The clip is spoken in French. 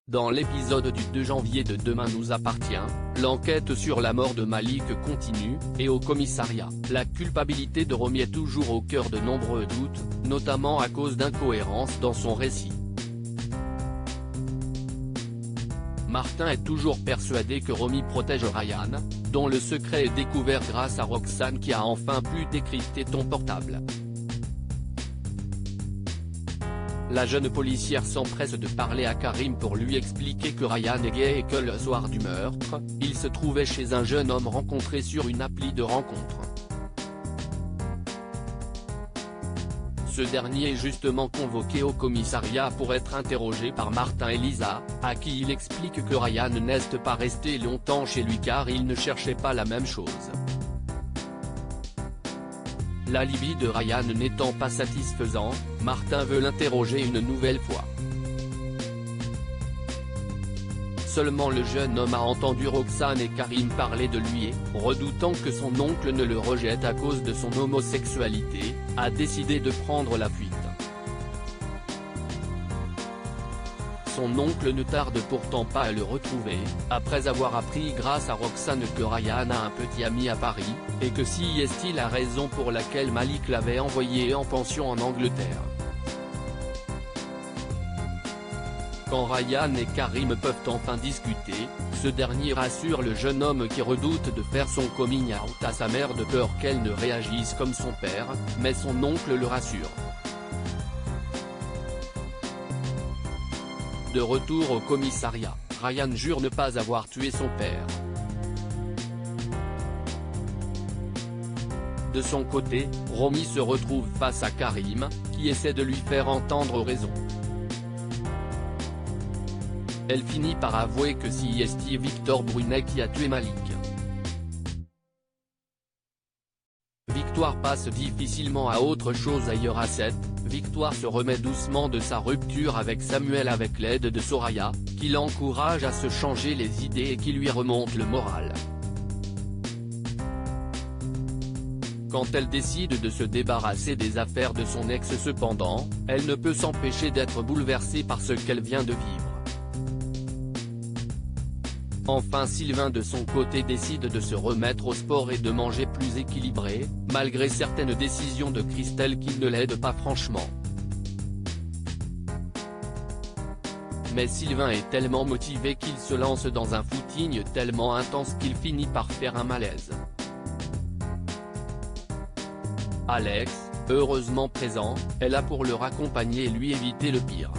Dans l'épisode du 2 janvier de Demain nous appartient, l'enquête sur la mort de Malik continue, et au commissariat, la culpabilité de Romy est toujours au cœur de nombreux doutes, notamment à cause d'incohérences dans son récit. Martin est toujours persuadé que Romy protège Ryan, dont le secret est découvert grâce à Roxane qui a enfin pu décrypter ton portable. La jeune policière s'empresse de parler à Karim pour lui expliquer que Ryan est gay et que le soir du meurtre, il se trouvait chez un jeune homme rencontré sur une appli de rencontre. Ce dernier est justement convoqué au commissariat pour être interrogé par Martin et Lisa, à qui il explique que Ryan n'est pas resté longtemps chez lui car il ne cherchait pas la même chose. L'alibi de Ryan n'étant pas satisfaisant, Martin veut l'interroger une nouvelle fois. Seulement le jeune homme a entendu Roxane et Karim parler de lui et, redoutant que son oncle ne le rejette à cause de son homosexualité, a décidé de prendre la fuite. Son oncle ne tarde pourtant pas à le retrouver, après avoir appris grâce à Roxane que Ryan a un petit ami à Paris, et que si est la raison pour laquelle Malik l'avait envoyé en pension en Angleterre. Quand Ryan et Karim peuvent enfin discuter, ce dernier rassure le jeune homme qui redoute de faire son coming out à sa mère de peur qu'elle ne réagisse comme son père, mais son oncle le rassure. De retour au commissariat, Ryan jure ne pas avoir tué son père. De son côté, Romy se retrouve face à Karim, qui essaie de lui faire entendre raison. Elle finit par avouer que c'est Victor Brunet qui a tué Malik. Victoire passe difficilement à autre chose ailleurs à 7. Victoire se remet doucement de sa rupture avec Samuel avec l'aide de Soraya, qui l'encourage à se changer les idées et qui lui remonte le moral. Quand elle décide de se débarrasser des affaires de son ex cependant, elle ne peut s'empêcher d'être bouleversée par ce qu'elle vient de vivre. Enfin Sylvain de son côté décide de se remettre au sport et de manger plus équilibré, malgré certaines décisions de Christelle qui ne l'aident pas franchement. Mais Sylvain est tellement motivé qu'il se lance dans un footing tellement intense qu'il finit par faire un malaise. Alex, heureusement présent, est là pour le raccompagner et lui éviter le pire.